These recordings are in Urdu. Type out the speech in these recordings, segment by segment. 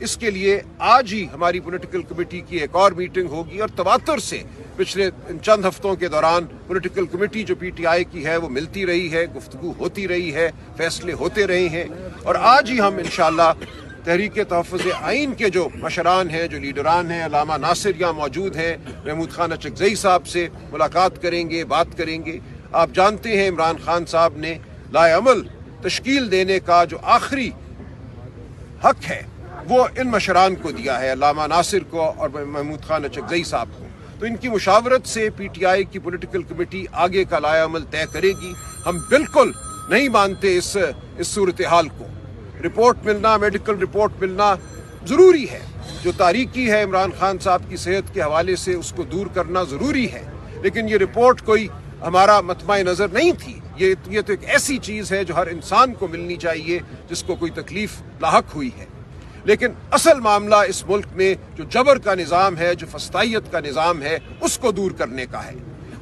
اس کے لیے آج ہی ہماری پولیٹیکل کمیٹی کی ایک اور میٹنگ ہوگی، اور تواتر سے پچھلے چند ہفتوں کے دوران پولیٹیکل کمیٹی جو پی ٹی آئی کی ہے وہ ملتی رہی ہے، گفتگو ہوتی رہی ہے، فیصلے ہوتے رہے ہیں، اور آج ہی ہم انشاءاللہ تحریک تحفظ آئین کے جو مشران ہیں، جو لیڈران ہیں، علامہ ناصر یہاں موجود ہیں، محمود خان اچکزئی صاحب سے ملاقات کریں گے، بات کریں گے۔ آپ جانتے ہیں عمران خان صاحب نے لائے عمل تشکیل دینے کا جو آخری حق ہے وہ ان مشران کو دیا ہے، علامہ ناصر کو اور محمود خان اچکزئی صاحب کو، تو ان کی مشاورت سے پی ٹی آئی کی پولیٹیکل کمیٹی آگے کا لائے عمل طے کرے گی۔ ہم بالکل نہیں مانتے اس صورتحال کو۔ رپورٹ ملنا، میڈیکل رپورٹ ملنا ضروری ہے، جو تاریکی ہے عمران خان صاحب کی صحت کے حوالے سے اس کو دور کرنا ضروری ہے، لیکن یہ رپورٹ کوئی ہمارا مطمع نظر نہیں تھی۔ یہ تو ایک ایسی چیز ہے جو ہر انسان کو ملنی چاہیے جس کو کوئی تکلیف لاحق ہوئی ہے، لیکن اصل معاملہ اس ملک میں جو جبر کا نظام ہے، جو فسطائیت کا نظام ہے، اس کو دور کرنے کا ہے۔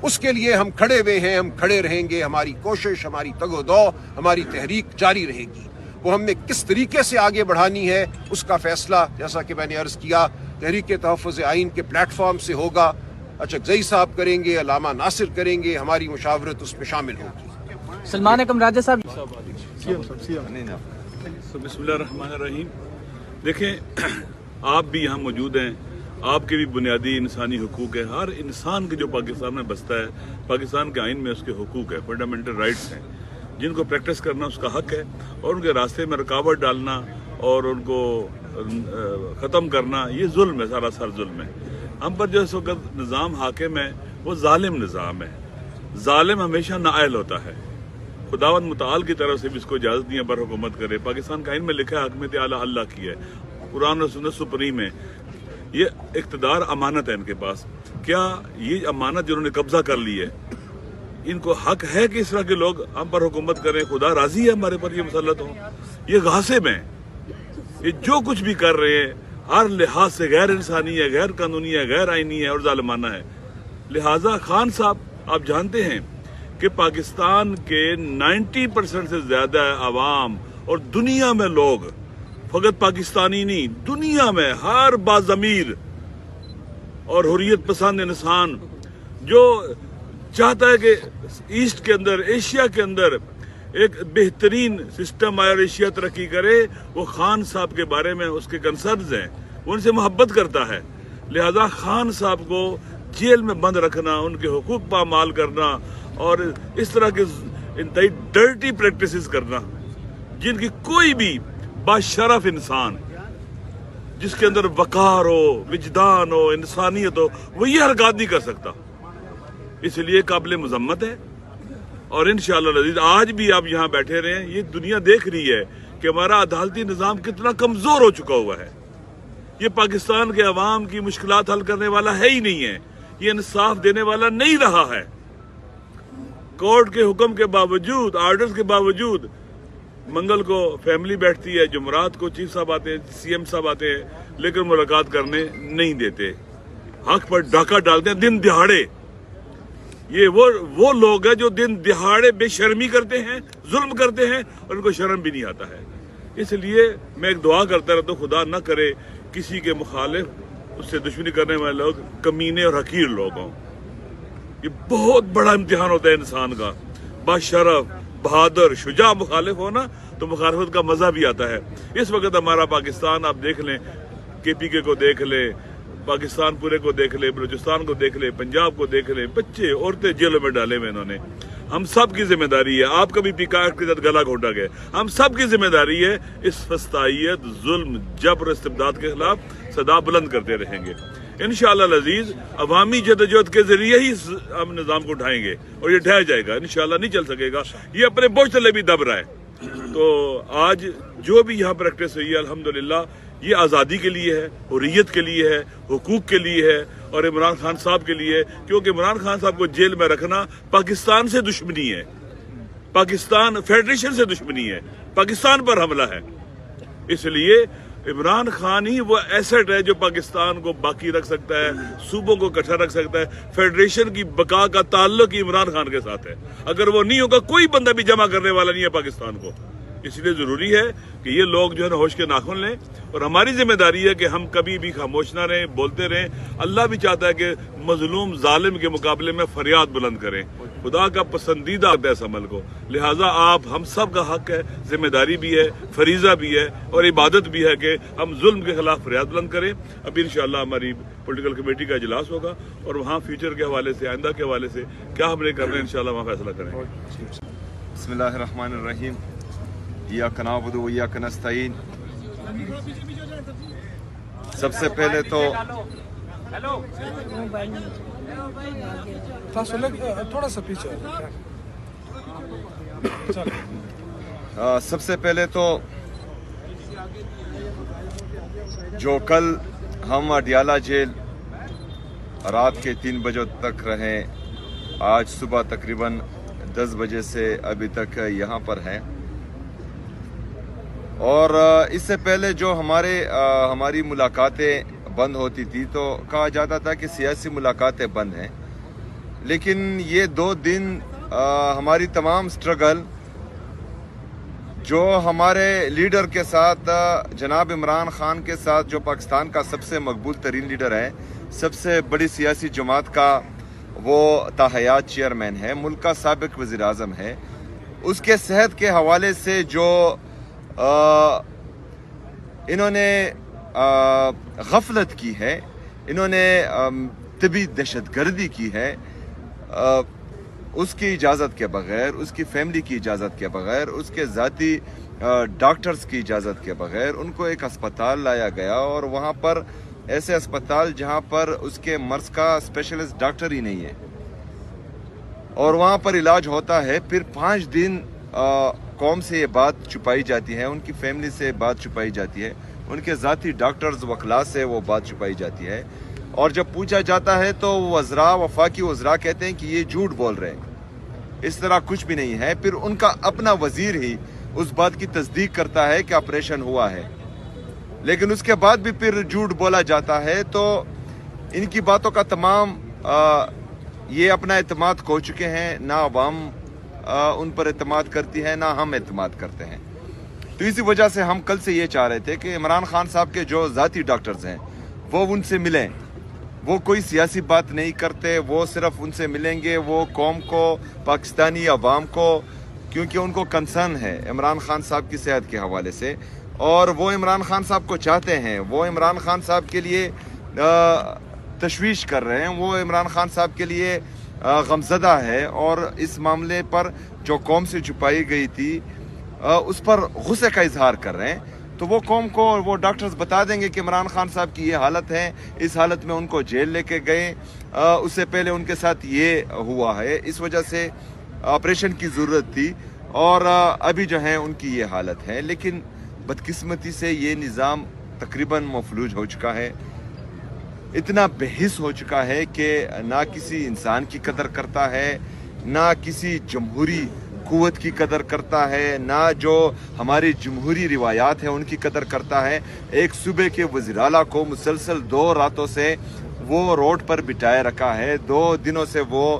اس کے لیے ہم کھڑے ہوئے ہیں، ہم کھڑے رہیں گے، ہماری کوشش، ہماری تگ و دو، ہماری تحریک جاری رہے گی۔ وہ ہم نے کس طریقے سے آگے بڑھانی ہے اس کا فیصلہ، جیسا کہ میں نے عرض کیا، تحریک تحفظ آئین کے پلیٹ فارم سے ہوگا۔ اچکزئی صاحب کریں گے، علامہ ناصر کریں گے، ہماری مشاورت اس میں شامل ہوگی۔ سلمان اکرم راجہ صاحب، بسم اللہ الرحمن الرحیم۔ دیکھیں، آپ بھی یہاں موجود ہیں، آپ کے بھی بنیادی انسانی حقوق ہیں۔ ہر انسان کے جو پاکستان میں بستا ہے، پاکستان کے آئین میں اس کے حقوق ہیں، فنڈامنٹل رائٹس ہیں، جن کو پریکٹس کرنا اس کا حق ہے، اور ان کے راستے میں رکاوٹ ڈالنا اور ان کو ختم کرنا یہ ظلم ہے، سراسر ظلم ہے۔ ہم پر جو اس وقت نظام حاکم ہے وہ ظالم نظام ہے۔ ظالم ہمیشہ نااہل ہوتا ہے۔ خداوند متعال کی طرف سے بھی اس کو اجازت نہیں ہے پر حکومت کرے۔ پاکستان کا آئین میں لکھا ہے حکمت اعلیٰ اللہ کی ہے، قرآن و سنت سپریم ہے۔ یہ اقتدار امانت ہے ان کے پاس۔ کیا یہ امانت جنہوں نے قبضہ کر لی ہے، ان کو حق ہے کہ اس طرح کے لوگ ہم پر حکومت کریں؟ خدا راضی ہے ہمارے پر یہ مسلط ہوں؟ یہ غاصب ہیں، یہ جو کچھ بھی کر رہے ہیں ہر لحاظ سے غیر انسانی ہے، غیر قانونی ہے، غیر آئینی ہے اور ظالمانہ ہے۔ لہٰذا خان صاحب، آپ جانتے ہیں کہ پاکستان کے 90% سے زیادہ عوام اور دنیا میں لوگ، فقط پاکستانی نہیں، دنیا میں ہر باضمیر اور حریت پسند انسان جو چاہتا ہے کہ ایسٹ کے اندر، ایشیا کے اندر ایک بہترین سسٹم اور ایشیا ترقی کرے، وہ خان صاحب کے بارے میں اس کے کنسرنز ہیں، وہ ان سے محبت کرتا ہے۔ لہذا خان صاحب کو جیل میں بند رکھنا، ان کے حقوق پامال کرنا اور اس طرح کے انتہائی ڈرٹی پریکٹسز کرنا، جن کی کوئی بھی باشرف انسان جس کے اندر وقار ہو، وجدان ہو، انسانیت ہو، وہ یہ حرکات نہیں کر سکتا، اس لیے قابل مذمت ہے۔ اور انشاءاللہ العزیز آج بھی آپ یہاں بیٹھے رہے ہیں، یہ دنیا دیکھ رہی ہے کہ ہمارا عدالتی نظام کتنا کمزور ہو چکا ہوا ہے۔ یہ پاکستان کے عوام کی مشکلات حل کرنے والا ہے ہی نہیں ہے، یہ انصاف دینے والا نہیں رہا ہے۔ کورٹ کے حکم کے باوجود، آرڈرز کے باوجود، منگل کو فیملی بیٹھتی ہے، جمعرات کو چیف صاحب آتے ہیں، سی ایم صاحب آتے ہیں، لیکن ملاقات کرنے نہیں دیتے، حق پر ڈاکہ ڈالتے ہیں دن دہاڑے۔ یہ وہ لوگ ہیں جو دن دہاڑے بے شرمی کرتے ہیں، ظلم کرتے ہیں، اور ان کو شرم بھی نہیں آتا ہے۔ اس لیے میں ایک دعا کرتا رہتا ہوں، خدا نہ کرے کسی کے مخالف، اس سے دشمنی کرنے والے لوگ کمینے اور حقیر لوگ ہوں۔ یہ بہت بڑا امتحان ہوتا ہے انسان کا۔ باشرف، بہادر، شجاع مخالف ہونا تو مخالفت کا مزہ بھی آتا ہے۔ اس وقت ہمارا پاکستان آپ دیکھ لیں، کے پی کے کو دیکھ لیں، پاکستان پورے کو دیکھ لیں، بلوچستان کو دیکھ لیں، پنجاب کو دیکھ لیں، بچے عورتیں جیلوں میں ڈالے ہوئے انہوں نے۔ ہم سب کی ذمہ داری ہے، آپ کا بھی پیکار کے ساتھ گلا گھونٹا گیا، ہم سب کی ذمہ داری ہے اس فسطائیت، ظلم، جبر، استبداد کے خلاف صدا بلند کرتے رہیں گے۔ انشاءاللہ العزیز عوامی جدوجہد کے ذریعے ہی ہم نظام کو اٹھائیں گے، اور یہ ڈھہ جائے گا، انشاءاللہ نہیں چل سکے گا، یہ اپنے بوجھ تلے بھی دب رہا ہے۔ تو آج جو بھی یہاں پریکٹس ہوئی ہے الحمدللہ یہ آزادی کے لیے ہے، حریت کے لیے ہے، حقوق کے لیے ہے، اور عمران خان صاحب کے لیے، کیونکہ عمران خان صاحب کو جیل میں رکھنا پاکستان سے دشمنی ہے، پاکستان فیڈریشن سے دشمنی ہے، پاکستان پر حملہ ہے۔ اس لیے عمران خان ہی وہ ایسٹ ہے جو پاکستان کو باقی رکھ سکتا ہے، صوبوں کو اکٹھا رکھ سکتا ہے۔ فیڈریشن کی بقا کا تعلق ہی عمران خان کے ساتھ ہے، اگر وہ نہیں ہوگا کوئی بندہ بھی جمع کرنے والا نہیں ہے پاکستان کو۔ اس لیے ضروری ہے کہ یہ لوگ جو ہے نا ہوش کے ناخن لیں، اور ہماری ذمہ داری ہے کہ ہم کبھی بھی خاموش نہ رہیں، بولتے رہیں۔ اللہ بھی چاہتا ہے کہ مظلوم ظالم کے مقابلے میں فریاد بلند کریں، خدا کا پسندیدہ ہے اس عمل کو، لہٰذا آپ ہم سب کا حق ہے، ذمہ داری بھی ہے، فریضہ بھی ہے اور عبادت بھی ہے کہ ہم ظلم کے خلاف فریاد بلند کریں۔ ابھی انشاءاللہ ہماری پولیٹیکل کمیٹی کا اجلاس ہوگا اور وہاں فیوچر کے حوالے سے، آئندہ کے حوالے سے کیا ہم نے کرنا ہے انشاءاللہ وہاں فیصلہ کریں گے۔ بسم اللہ الرحمن الرحیم، ایاک نعبد و ایاک نستعین۔ سب سے پہلے تو جو کل ہم اڈیالہ جیل رات کے 3 بجے تک رہے، آج صبح تقریباً 10 بجے سے ابھی تک یہاں پر ہیں، اور اس سے پہلے جو ہماری ملاقاتیں بند ہوتی تھی تو کہا جاتا تھا کہ سیاسی ملاقاتیں بند ہیں، لیکن یہ 2 دن ہماری تمام سٹرگل جو ہمارے لیڈر کے ساتھ، جناب عمران خان کے ساتھ، جو پاکستان کا سب سے مقبول ترین لیڈر ہے، سب سے بڑی سیاسی جماعت کا وہ تاحیات چیئرمین ہے، ملک کا سابق وزیر اعظم ہے، اس کے صحت کے حوالے سے جو انہوں نے غفلت کی ہے، انہوں نے طبی دہشت گردی کی ہے، اس کی اجازت کے بغیر، اس کی فیملی کی اجازت کے بغیر، اس کے ذاتی ڈاکٹرز کی اجازت کے بغیر ان کو ایک اسپتال لایا گیا، اور وہاں پر ایسے اسپتال جہاں پر اس کے مرض کا اسپیشلسٹ ڈاکٹر ہی نہیں ہے، اور وہاں پر علاج ہوتا ہے، پھر 5 دن قوم سے یہ بات چھپائی جاتی ہے، ان کی فیملی سے بات چھپائی جاتی ہے، ان کے ذاتی ڈاکٹرز وکلاء سے وہ بات چھپائی جاتی ہے، اور جب پوچھا جاتا ہے تو وزراء، وفاقی وزراء کہتے ہیں کہ یہ جھوٹ بول رہے ہیں، اس طرح کچھ بھی نہیں ہے۔ پھر ان کا اپنا وزیر ہی اس بات کی تصدیق کرتا ہے کہ آپریشن ہوا ہے، لیکن اس کے بعد بھی پھر جھوٹ بولا جاتا ہے۔ تو ان کی باتوں کا تمام یہ اپنا اعتماد کھو چکے ہیں، نہ عوام ان پر اعتماد کرتی ہے، نہ ہم اعتماد کرتے ہیں۔ تو اسی وجہ سے ہم کل سے یہ چاہ رہے تھے کہ عمران خان صاحب کے جو ذاتی ڈاکٹرز ہیں وہ ان سے ملیں، وہ کوئی سیاسی بات نہیں کرتے، وہ صرف ان سے ملیں گے، وہ قوم کو، پاکستانی عوام کو، کیونکہ ان کو کنسرن ہے عمران خان صاحب کی صحت کے حوالے سے، اور وہ عمران خان صاحب کو چاہتے ہیں، وہ عمران خان صاحب کے لیے تشویش کر رہے ہیں، وہ عمران خان صاحب کے لیے غمزدہ ہے، اور اس معاملے پر جو قوم سے چھپائی گئی تھی اس پر غصے کا اظہار کر رہے ہیں۔ تو وہ قوم کو وہ ڈاکٹرز بتا دیں گے کہ عمران خان صاحب کی یہ حالت ہے، اس حالت میں ان کو جیل لے کے گئے، اس سے پہلے ان کے ساتھ یہ ہوا ہے، اس وجہ سے آپریشن کی ضرورت تھی، اور ابھی جو ہے ان کی یہ حالت ہے۔ لیکن بدقسمتی سے یہ نظام تقریباً مفلوج ہو چکا ہے، اتنا بے حس ہو چکا ہے کہ نہ کسی انسان کی قدر کرتا ہے، نہ کسی جمہوری قوت کی قدر کرتا ہے، نہ جو ہماری جمہوری روایات ہیں ان کی قدر کرتا ہے۔ ایک صوبے کے وزیر اعلیٰ کو مسلسل 2 راتوں سے وہ روڈ پر بٹھائے رکھا ہے، 2 دنوں سے وہ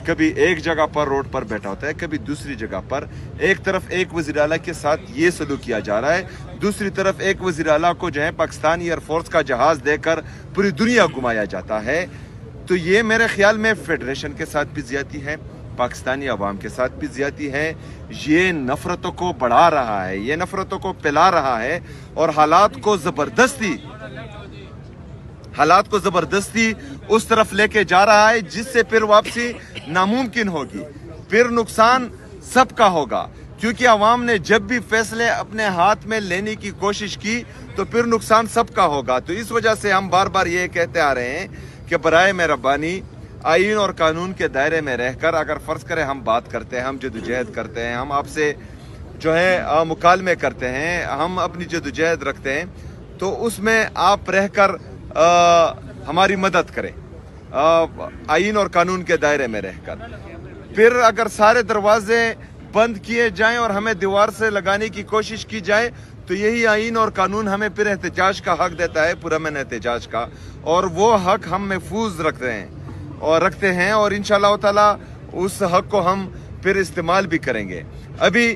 کبھی ایک جگہ پر روڈ پر بیٹھا ہوتا ہے، کبھی دوسری جگہ پر۔ ایک طرف ایک وزیر اعلیٰ کے ساتھ یہ سلوک کیا جا رہا ہے، دوسری طرف ایک وزیر اعلیٰ کو جو ہے پاکستانی ایئر فورس کا جہاز دے کر پوری دنیا گھمایا جاتا ہے۔ تو یہ میرے خیال میں فیڈریشن کے ساتھ بھی زیادتی ہے، پاکستانی عوام کے ساتھ بھی زیادتی ہے، یہ نفرتوں کو بڑھا رہا ہے، یہ نفرتوں کو پھیلا رہا ہے، اور حالات کو زبردستی اس طرف لے کے جا رہا ہے جس سے پھر واپسی ناممکن ہوگی، پھر نقصان سب کا ہوگا، کیونکہ عوام نے جب بھی فیصلے اپنے ہاتھ میں لینے کی کوشش کی تو پھر نقصان سب کا ہوگا۔ تو اس وجہ سے ہم بار بار یہ کہتے آ رہے ہیں کہ برائے مہربانی آئین اور قانون کے دائرے میں رہ کر، اگر فرض کریں ہم بات کرتے ہیں، ہم جدوجہد کرتے ہیں، ہم آپ سے جو ہے مکالمے کرتے ہیں، ہم اپنی جدوجہد رکھتے ہیں، تو اس میں آپ رہ کر ہماری مدد کریں، آئین اور قانون کے دائرے میں رہ کر۔ پھر اگر سارے دروازے بند کیے جائیں اور ہمیں دیوار سے لگانے کی کوشش کی جائے تو یہی آئین اور قانون ہمیں پھر احتجاج کا حق دیتا ہے، پرامن احتجاج کا، اور وہ حق ہم محفوظ رکھتے ہیں اور انشاءاللہ تعالی اس حق کو ہم پھر استعمال بھی کریں گے۔ ابھی